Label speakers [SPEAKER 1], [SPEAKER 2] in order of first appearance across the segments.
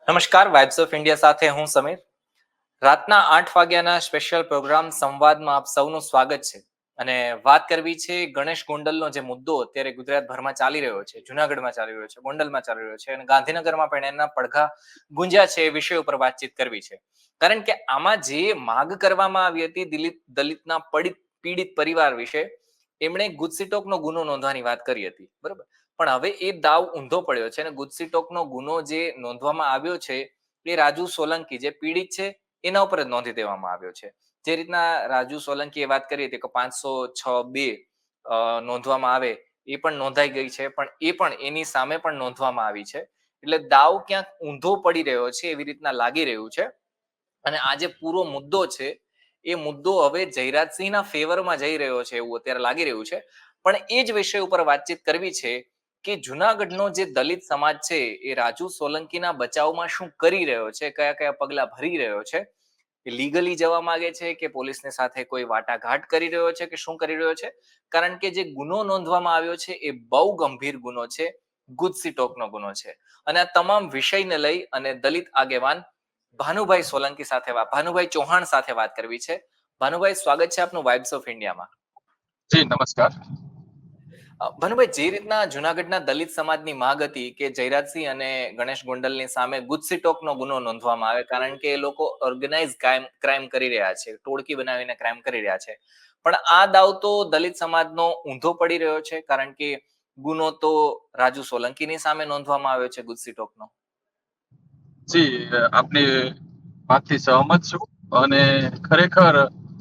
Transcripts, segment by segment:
[SPEAKER 1] નમસ્કાર, vibes of India સાથે હું સમીર. રાતના 8 વાગ્યાના સ્પેશિયલ પ્રોગ્રામ સંવાદમાં આપ સૌનું સ્વાગત છે. અને વાત કરવી છે ગણેશ ગોંડલનો જે મુદ્દો અત્યારે ગુજરાતભરમાં ચાલી રહ્યો છે, જુનાગઢમાં ચાલી રહ્યો છે, ગોંડલમાં ચાલી રહ્યો છે અને ગાંધીનગરમાં પણ એના પડઘા ગુંજ્યા છે. એ વિષય ઉપર વાતચીત કરવી છે, કારણ કે આમાં જે માગ કરવામાં આવી હતી દલિતના પીડિત પરિવાર વિશે, એમણે ગુજસીટોકનો ગુનો નોંધવાની વાત કરી હતી, બરોબર. પણ હવે એ દાવ ઊંધો પડ્યો છે અને ગુજસીટોકનો ગુનો જે નોંધવામાં આવ્યો છે એ રાજુ સોલંકી જે પીડિત છે એના ઉપર જ નોંધી દેવામાં આવ્યો છે. જે રીતના રાજુ સોલંકીએ વાત કરી હતી કે 506(2) નોંધવામાં આવે, એ પણ નોંધાઈ ગઈ છે, પણ એ પણ એની સામે પણ નોંધવામાં આવી છે. એટલે દાવ ક્યાંક ઊંધો પડી રહ્યો છે એવી રીતના લાગી રહ્યું છે. અને આ જે પૂરો મુદ્દો છે એ મુદ્દો હવે જયરાજસિંહના ફેવરમાં જઈ રહ્યો છે એવું અત્યારે લાગી રહ્યું છે. પણ એ જ વિષય ઉપર વાતચીત કરવી છે કે જુનાગઢનો જે દલિત સમાજ છે એ રાજુ સોલંકીના બચાવમાં શું કરી રહ્યો છે, કયા કયા પગલા ભરી રહ્યો છે, લીગલી જવા માંગે છે કે પોલીસની સાથે કોઈ વાટાઘાટ કરી રહ્યો છે કે શું કરી રહ્યો છે. કારણ કે જે ગુનો નોંધવામાં આવ્યો છે એ બહુ ગંભીર ગુનો છે, ગુજસીટોકનો ગુનો છે. અને આ તમામ વિષયને લઈ અને દલિત આગેવાન ભાનુભાઈ સોલંકી સાથે ભાનુભાઈ ચૌહાણ સાથે વાત કરવી છે. ભાનુભાઈ, સ્વાગત છે આપનું વાઇબ્સ ઓફ ઇન્ડિયામાં.
[SPEAKER 2] જી નમસ્કાર.
[SPEAKER 1] ભાનુભાઈ, જે રીતના જુનાગઢના દલિત સમાજની માંગ હતી કે જયરાજસિંહ અને ગણેશ ગોંડલની સામે ગુજસીટોકનો ગુનો નોંધવામાં આવે, કારણ કે એ લોકો ઓર્ગેનાઇઝ ક્રાઇમ કરી રહ્યા છે, ટોળકી બનાવીને ક્રાઇમ કરી રહ્યા છે. પણ આ દાવ તો દલિત સમાજનો ઊંધો પડી રહ્યો છે, કારણ કે ગુનો તો રાજુ સોલંકીની સામે નોંધવામાં આવ્યો છે ગુજસીટોકનો.
[SPEAKER 2] જી, આપની વાતથી સહમત છું અને ખરેખર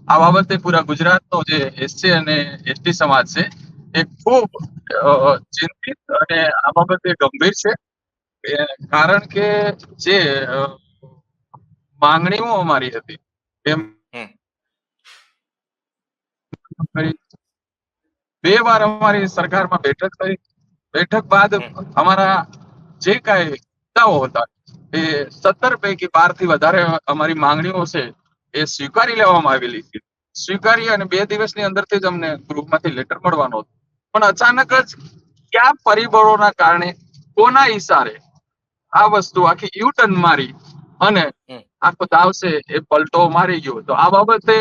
[SPEAKER 2] આ બાબતે પૂરા ગુજરાતનો જે એસસી અને એસટી સમાજ છે એ ખૂબ ચિંતિત અને આ બાબતે ગંભીર છે. કારણ કે જે માંગણીઓ અમારી હતી એમ બે વાર અમારી સરકારમાં બેઠક થઈ. બેઠક બાદ અમારા જે કાંઈ મુદ્દાઓ હતા એ 17 પૈકી 12 થી વધારે અમારી માંગણીઓ છે એ સ્વીકારી લેવામાં આવેલી છે. સ્વીકારી અને 2 દિવસની અંદરથી જ અમને ગૃહમાંથી લેટર મળવાનો હતો. પણ અચાનક જ કયા પરિબળોના કારણે, કોના ઈશારે આ વસ્તુ આખી યુટર્ન મારી અને આખો દાવ છે એ પલટો મારી ગયો. તો આ બાબતે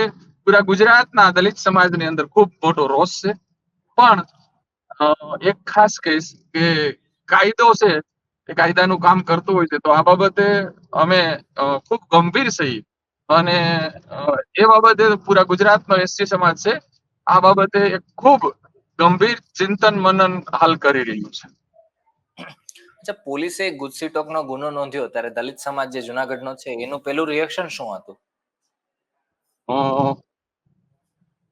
[SPEAKER 2] પૂરા ગુજરાતના દલિત સમાજની અંદર ખૂબ મોટો રોષ છે. પણ એક ખાસ કહીશ કે કાયદો છે એ કાયદાનું કામ કરતું હોય છે, તો આ બાબતે અમે ખૂબ ગંભીર છીએ અને એ બાબતે પૂરા ગુજરાતનો એસટી સમાજ છે આ બાબતે ખૂબ ગંભીર ચિંતન મનન હાલ કરી રહ્યું છે.
[SPEAKER 1] અચ્છા, પોલીસે ગુજસીટોકનો ગુનો નોંધ્યો ત્યારે દલિત સમાજ જે જુનાગઢનો છે એનું પેલું રિએક્શન શું હતું?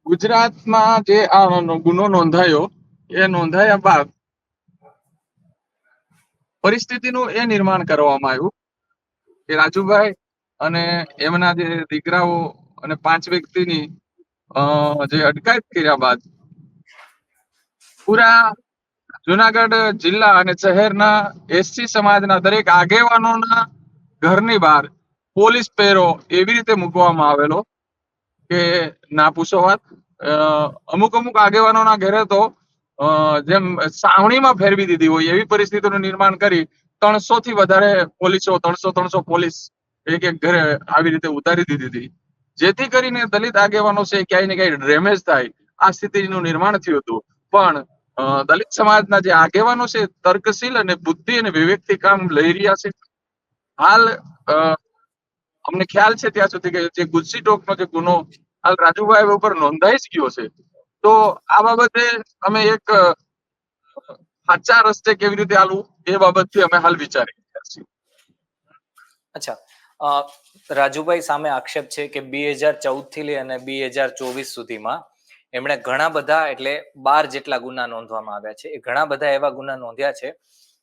[SPEAKER 2] ગુજરાતમાં જે આ ગુનો નોંધાયો એ નોંધાયા બાદ પરિસ્થિતિનું એ નિર્માણ કરવામાં આવ્યું કે રાજુભાઈ અને એમના જે દીકરાઓ અને 5 વ્યક્તિની જે અટકાયત કર્યા બાદ પૂરા જુનાગઢ જિલ્લા અને શહેરના એસસી સમાજના દરેક આગેવાનોના ઘરની બહાર પોલીસ પહેરો એવી રીતે મૂકવામાં આવેલો કે ના પૂછો વાત. અમુક આગેવાનોના ઘરે તો જેમ સાવણીમાં ફેરવી દીધી હોય એવી પરિસ્થિતિનું નિર્માણ કરી 300 થી વધારે પોલીસો, 300 પોલીસ એક ઘરે આવી રીતે ઉતારી દીધી હતી, જેથી કરીને દલિત આગેવાનો છે ક્યાંય ને ક્યાંય ડેમેજ થાય આ સ્થિતિનું નિર્માણ થયું હતું. પણ દલિત સમાજના જે આગેવાનો છે તર્કશીલ અને બુદ્ધિ અને વિવેકથી કામ લઈ રહ્યા છે. હાલ અમને ખ્યાલ છે ત્યાં સુધી કે જે ગુજસીટોકનો જે ગુનો હાલ રાજુભાઈ ઉપર નોંધાઈ જ ગયો છે, તો આ બાબતે અમે એક સાચા રસ્તે કેવી રીતે હાલવું એ બાબતથી અમે હાલ વિચારી રહ્યા છીએ.
[SPEAKER 1] અચ્છા, રાજુભાઈ સામે આક્ષેપ છે કે 2014 થી લઈ અને 2024 સુધીમાં એમણે ઘણા બધા, એટલે 12 જેટલા ગુના નોંધવામાં આવ્યા છે. એ ઘણા બધા એવા ગુના નોંધ્યા છે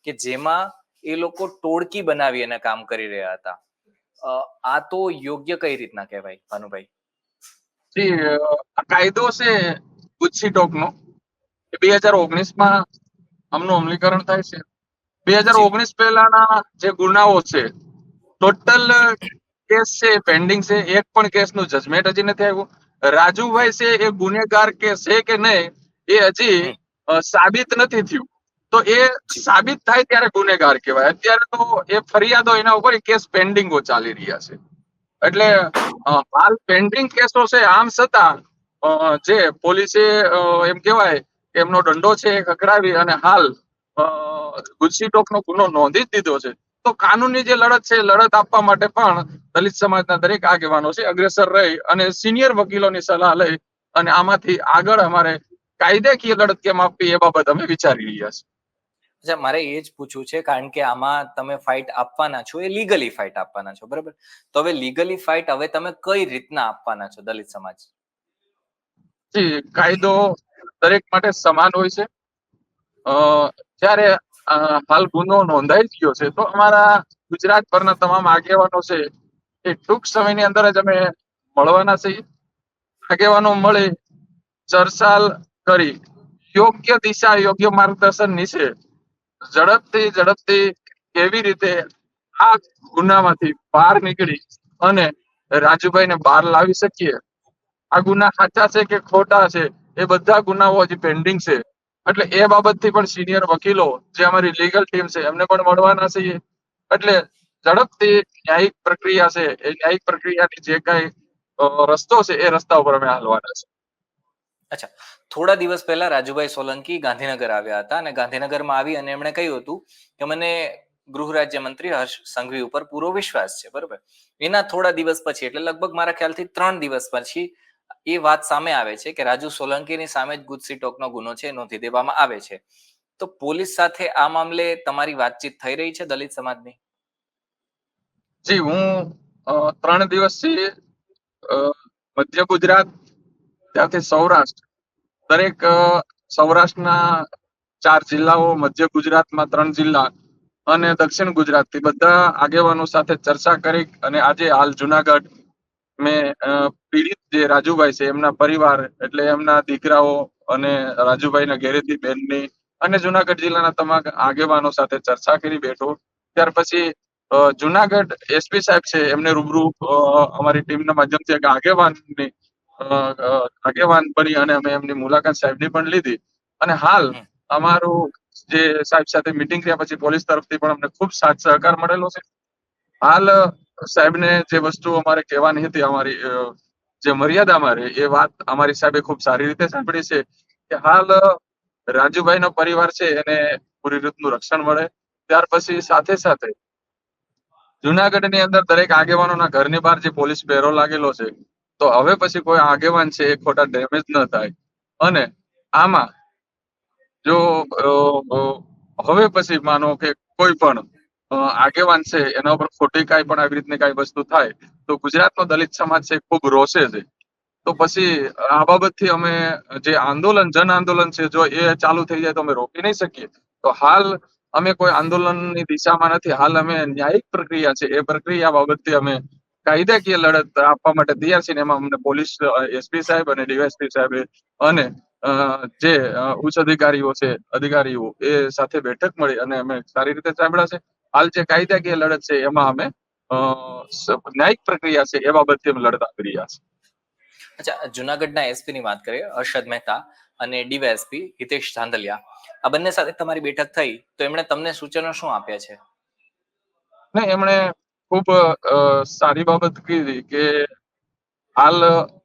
[SPEAKER 1] કે જેમાં એ લોકો ટોળકી બનાવી અને કામ કરી રહ્યા હતા. આ તો યોગ્ય કઈ રીતના કહેવાય, ભાનુભાઈ?
[SPEAKER 2] આ કાયદો છે ગુજસીટોકનો 2019માં આમનું અમલીકરણ થાય છે. 2019 પહેલાના જે ગુનાઓ છે ટોટલ કેસ છે પેન્ડિંગ છે. એક પણ કેસનું જજમેન્ટ હજી નથી આવ્યું. રાજુભાઈ છે એ ગુનેગાર કે છે કે નહીં એ હજી સાબિત નથી થયું. તો એ સાબિત થાય ત્યારે ગુનેગાર કહેવાય. અત્યારે તો એ ફરિયાદો એના ઉપર કેસ પેન્ડિંગો ચાલી રહ્યા છે. એટલે હાલ પેન્ડિંગ કેસો છે. આમ છતાં જે પોલીસે એમ કહેવાય કે એમનો દંડો છે એ ખખડાવી અને હાલ ગુજસી ટોકનો ગુનો નોંધી જ દીધો છે. તો કાનૂની જે લડત છે એ લડત આપવા માટે પણ દલિત સમાજના દરેક આગેવાનો છે અગ્રેસર રહી અને સિનિયર વકીલોની સલાહ લઈ અને આમાંથી આગળ અમારે કાયદાકીય લડત કેમ આપવી એ બાબત અમે વિચારી રહ્યા છીએ.
[SPEAKER 1] અચ્છા, મારે એ જ પૂછવું છે, કારણ કે આમાં તમે ફાઇટ આપવાના છો એ લીગલી ફાઇટ આપવાના છો, બરાબર? તો હવે લીગલી ફાઇટ હવે તમે કઈ રીતના આપવાના છો દલિત સમાજ?
[SPEAKER 2] જી, કાયદો દરેક માટે સમાન હોય છે. જ્યારે હાલ ગુનો નોંધાઈ ગયો છે તો અમારા ગુજરાતભરના તમામ આગેવાનો છે એ ટૂંક સમયની અંદર જ અમે મળવાના છીએ. આગેવાનો મળી ચર્ચા કરી યોગ્ય દિશા યોગ્ય માર્ગદર્શન નીચે ઝડપથી કેવી રીતે આ ગુનામાંથી બહાર નીકળી અને રાજુભાઈને બહાર લાવી શકીએ. આ ગુના સાચા છે કે ખોટા છે એ બધા ગુનાઓ હજી પેન્ડિંગ છે. એટલે એ બાબતથી પણ સિનિયર વકીલો જે અમારી લીગલ ટીમ છે એમને પણ મળવાના છીએ. એટલે ઝડપથી ન્યાયિક પ્રક્રિયા છે એ ન્યાયિક પ્રક્રિયાની જે કઈ રસ્તો છે એ રસ્તા ઉપર અમે હાલવાના છે.
[SPEAKER 1] અચ્છા, થોડા દિવસ પહેલા રાજુભાઈ સોલંકી ગાંધીનગર આવ્યા હતા અને ગાંધીનગરમાં આવી અને એમણે કહ્યું હતું કે મને ગૃહ રાજ્યમંત્રી હર્ષ સંઘવી ઉપર પૂરો વિશ્વાસ છે, બરોબર? એના થોડા દિવસ પછી, એટલે લગભગ મારા ખ્યાલથી 3 દિવસ પછી એ વાત સામે આવે છે કે રાજુ સોલંકીની સામે જ ગુજસી ટોકનો ગુનો છે નોંધી દેવામાં આવે છે. તો પોલીસ સાથે આ મામલે તમારી વાતચીત થઈ રહી છે દલિત સમાજની?
[SPEAKER 2] જી, હું 3 દિવસથી મધ્ય ગુજરાત ત્યાંથી સૌરાષ્ટ્ર દરેક સૌરાષ્ટ્રના 4 જિલ્લાઓ, મધ્ય ગુજરાતમાં 3 જિલ્લા અને દક્ષિણ ગુજરાતથી બધા આગેવાનો સાથે ચર્ચા કરી અને આજે હાલ જુનાગઢ મેં પીડિત જે રાજુભાઈ છે એમના પરિવાર એટલે એમના દીકરાઓ અને રાજુભાઈના ઘેરેથી બેનની અને જુનાગઢ જિલ્લાના તમામ આગેવાનો સાથે ચર્ચા કરી બેઠો. ત્યાર પછી જુનાગઢ એસપી સાહેબ છે એમને રૂબરૂ અમારી ટીમના માધ્યમથી એક આગેવાન બની અને અમે એમની મુલાકાત સાહેબની પણ લીધી. અને હાલ અમારું જે સાહેબ સાથે મીટિંગ થયા પછી પોલીસ તરફથી પણ અમને ખૂબ સાથ સહકાર મળેલો છે. હાલ સાહેબને જે વસ્તુ અમારે કહેવાની હતી, અમારી જે મર્યાદા અમારે એ વાત અમારી સાહેબે ખૂબ સારી રીતે સાંભળી છે કે હાલ રાજુભાઈનો પરિવાર છે એને પૂરી રીતનું રક્ષણ મળે. ત્યાર પછી સાથે સાથે જુનાગઢની અંદર દરેક આગેવાનોના ઘરની બહાર જે પોલીસ પહેરો લાગેલો છે તો હવે પછી કોઈ આગેવાન છે એ ખોટા ડેમેજ ન થાય. અને આમાં જો હવે પછી માનો કે કોઈ પણ આગેવાન છે એના ઉપર ખોટી કાંઈ પણ આવી રીતની કાંઈ વસ્તુ થાય તો ગુજરાતનો દલિત સમાજ છે ખૂબ રોષે છે. તો પછી આ બાબતથી અમે જે જન આંદોલન છે જો એ ચાલુ થઈ જાય તો અમે રોકી નહીં શકીએ. તો હાલ અમે કોઈ આંદોલનની દિશામાં નથી. હાલ અમે ન્યાયિક પ્રક્રિયા છે એ પ્રક્રિયા બાબતથી અમે કાયદાકીય લડત આપવા માટે તૈયાર છીએ. એમાં અમને પોલીસ એસપી સાહેબ અને ડીવાયએસપી સાહેબે અને જે ઉચ્ચ અધિકારીઓ એ સાથે બેઠક મળી અને અમે સારી રીતે સાંભળ્યા છે. હાલ જે કાયદાકીય લડત છે એમાં અમે ન્યાયિક પ્રક્રિયા છે એ બાબતથી અમે લડત આપી રહ્યા છીએ.
[SPEAKER 1] અચ્છા, જુનાગઢના એસપી ની વાત કરીએ, હર્ષદ મહેતા અને ડીવાયએસપી હિતેશ ધાંધલિયા, આ બંને સાથે તમારી બેઠક થઈ તો એમણે તમને સૂચનો શું આપ્યા છે?
[SPEAKER 2] નહીં, એમણે ખૂબ સારી બાબત કીધી કે હાલ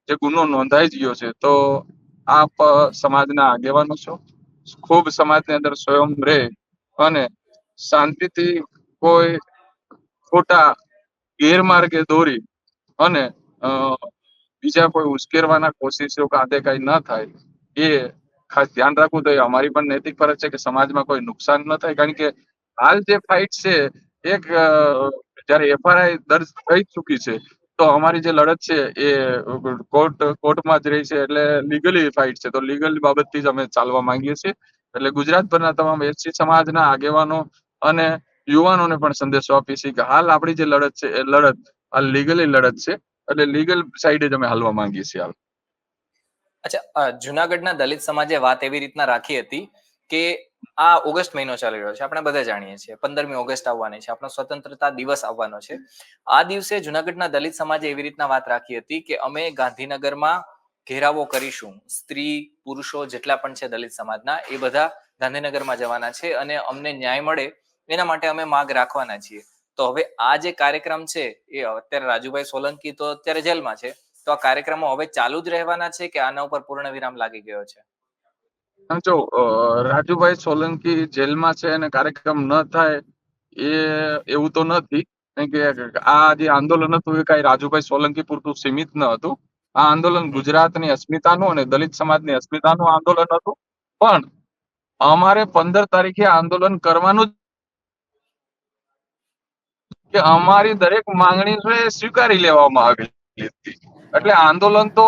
[SPEAKER 2] જે ગુનો નોંધાઈ ગયો છે તો આપ સમાજના આગેવાનો છો, ખૂબ સમાજની અંદર સ્વયં રહે અને શાંતિથી કોઈ ખોટા ગેરમાર્ગે દોરી અને બીજા કોઈ ઉશ્કેરવાના કોશિશો કે આદે કઈ ન થાય એ ખાસ ધ્યાન રાખવું. તો એ અમારી પણ નૈતિક ફરજ છે કે સમાજમાં કોઈ નુકસાન ન થાય. કારણ કે હાલ જે ફાઇટ છે એક જયારે એફઆરઆઈ દર્જ થઈ ચૂકી છે તો અમારી જે લડત છે એ કોર્ટમાં જ રહી છે. એટલે લીગલી ફાઇટ છે તો લીગલ બાબતથી જ અમે ચાલવા માંગીએ છીએ. એટલે ગુજરાતભરના તમામ એસસી સમાજના આગેવાનો અને યુવાનોને પણ સંદેશો આપીએ છીએ કે હાલ આપણી જે લડત છે એ લડત આ લીગલી લડત છે. એટલે લીગલ સાઈડે જ અમે હાલવા માંગીએ છીએ હાલ.
[SPEAKER 1] અચ્છા, જુનાગઢના દલિત સમાજે વાત એવી રીતના રાખી હતી કે આ ઓગસ્ટ મહિનો ચાલી રહ્યો છે, આપણે બધા જાણીએ છીએ, 15મી ઓગસ્ટ આવવાની છે, આપણો સ્વતંત્રતા દિવસ આવવાનો છે. આ દિવસે જુનાગઢના દલિત સમાજે એવી રીતના વાત રાખી હતી કે અમે ગાંધીનગરમાં ઘેરાવો કરીશું, સ્ત્રી પુરુષો જેટલા પણ છે દલિત સમાજના એ બધા ગાંધીનગરમાં જવાના છે અને અમને ન્યાય મળે એના માટે અમે માગ રાખવાના છીએ. તો હવે આ જે કાર્યક્રમ છે એ અત્યારે રાજુભાઈ સોલંકી તો અત્યારે જેલમાં છે, તો આ કાર્યક્રમો હવે ચાલુ જ રહેવાના છે કે આના ઉપર પૂર્ણ વિરામ લાગી ગયો છે?
[SPEAKER 2] જો રાજુભાઈ સોલંકી જેલમાં છે અને કાર્યક્રમ ન થાય એવું તો નથી. કારણ કે આ જે આંદોલન હતું એ કઈ રાજુભાઈ સોલંકી પૂરતું સીમિત ન હતું. આ આંદોલન ગુજરાતની અસ્મિતાનું અને દલિત સમાજની અસ્મિતાનું આંદોલન હતું. પણ અમારે 15 તારીખે આંદોલન કરવાનું કે અમારી દરેક માંગણી છે એ સ્વીકારી લેવામાં આવેલી હતી. એટલે આંદોલન તો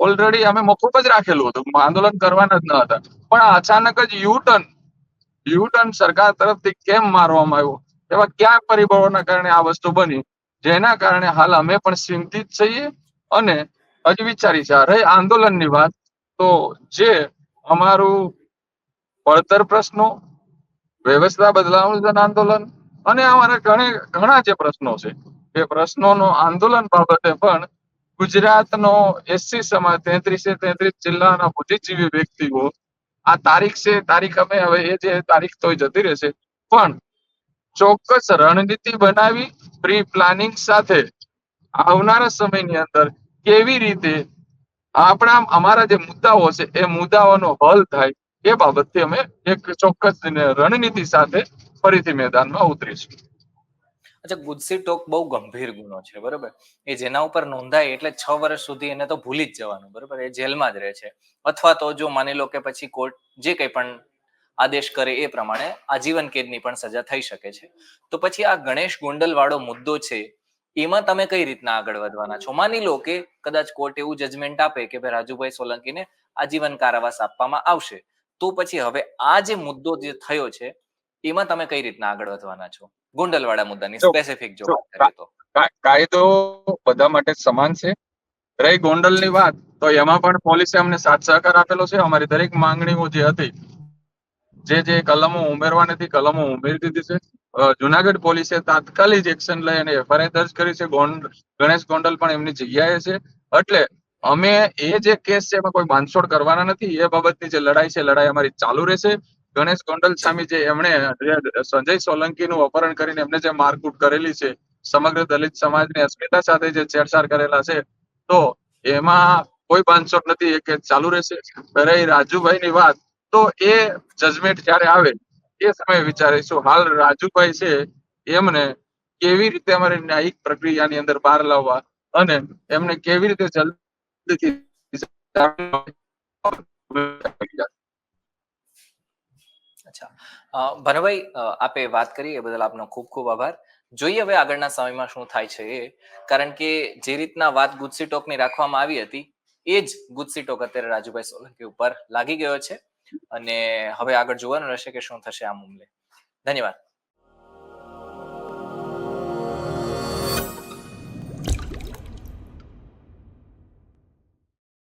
[SPEAKER 2] ઓલરેડી અમે મોકૂફ જ રાખેલું હતું, આંદોલન કરવાના જ ન હતા. પણ અચાનક જ યુટર્ન સરકાર તરફથી કેમ મારવામાં આવ્યો, એવા ક્યાં પરિબળોના કારણે આ વસ્તુ બની, જેના કારણે હાલ અમે પણ ચિંતિત છીએ અને હજી વિચારી છે. રહી આંદોલનની વાત, તો જે અમારું પડતર પ્રશ્નો, વ્યવસ્થા બદલાવનું જન આંદોલન અને અમારા ઘણા જે પ્રશ્નો છે એ પ્રશ્નોનો આંદોલન બાબતે પણ ગુજરાતનો એસસી સમાજ 33 જિલ્લાના બુદ્ધિજીવી વ્યક્તિઓ આ તારીખ છે, તારીખ અમે હવે એ જે તારીખ તો જતી રહેશે, પણ ચોક્કસ રણનીતિ બનાવી પ્રી પ્લાનિંગ સાથે આવનારા સમયની અંદર કેવી રીતે અમારા જે મુદ્દાઓ છે એ મુદ્દાઓનો હલ થાય એ બાબતથી અમે એક ચોક્કસ રણનીતિ સાથે ફરીથી મેદાનમાં ઉતરીશું.
[SPEAKER 1] અચ્છા, ગુજસી ટોક બહુ ગંભીર ગુનો છે, બરોબર? એ જેના ઉપર નોંધાય એટલે 6 વર્ષ સુધી એને તો ભૂલી જ જવાનું, બરોબર? એ જેલમાં જ રહે છે. અથવા તો જો માની લો કે પછી કોર્ટ જે કંઈ પણ આદેશ કરે એ પ્રમાણે આજીવન કેદની પણ સજા થઈ શકે છે. તો પછી આ ગણેશ ગોંડલ વાળો મુદ્દો છે, એમાં તમે કઈ રીતના આગળ વધવાના છો? માની લો કે કદાચ કોર્ટ એવું જજમેન્ટ આપે કે ભાઈ રાજુભાઈ સોલંકીને આજીવન કારાવાસ આપવામાં આવશે, તો પછી હવે આ જે મુદ્દો જે થયો છે એમાં તમે કઈ રીતના આગળ વધવાના છો? ગોંડલવાડા મુદ્દાની
[SPEAKER 2] જો
[SPEAKER 1] સ્પેસિફિક જો
[SPEAKER 2] જો
[SPEAKER 1] વાત કરીએ તો.
[SPEAKER 2] કાયદો બધા માટે સમાન છે. રહી ગોંડલની વાત, તો એમાં પણ પોલીસે અમને સાથ સહકાર આપેલો છે. અમારી દરેક માંગણીઓ જે હતી, જે કલમો ઉમેરવાની હતી, કલમો ઉમેરી દીધી છે. જુનાગઢ પોલીસે તાત્કાલિક એક્શન લઈ અને એફઆઈઆર દર્જ કરી છે. ગણેશ ગોંડલ પણ એમની જગ્યાએ છે. એટલે અમે એ જે કેસ છે એમાં કોઈ બાંધછોડ કરવાના નથી. એ બાબતની જે લડાઈ છે, લડાઈ અમારી ચાલુ રહેશે. ગણેશ ગોંડલ સામે જે એમણે સંજય સોલંકીનું અપહરણ કરીને એમને જે મારકૂટ કરેલી છે, સમગ્ર દલિત સમાજની અસ્મિતા સાથે જે છેડછાડ કરેલા છે, તો એમાં કોઈ બાંધછોડ નથી. એ કેસ ચાલુ રહેશે. રહી રાજુભાઈની વાત, તો એ જજમેન્ટ જ્યારે આવે એ સમયે વિચારીશું. હાલ રાજુભાઈ છે એમને કેવી રીતે અમારી ન્યાયિક પ્રક્રિયાની અંદર બહાર લાવવા અને એમને કેવી રીતે જલ્દીથી
[SPEAKER 1] અચ્છા, ભરતભાઈ, આપે વાત કરી એ બદલ આપનો ખૂબ ખૂબ આભાર. જોઈએ હવે આગળના સમયમાં શું થાય છે એ, કારણ કે જે રીતના વાત ગુજસી ટોકની રાખવામાં આવી હતી એ જ ગુજસી ટોક અત્યારે રાજુભાઈ સોલંકી ઉપર લાગી ગયો છે અને હવે આગળ જોવાનું રહેશે કે શું થશે આ મામલે. ધન્યવાદ.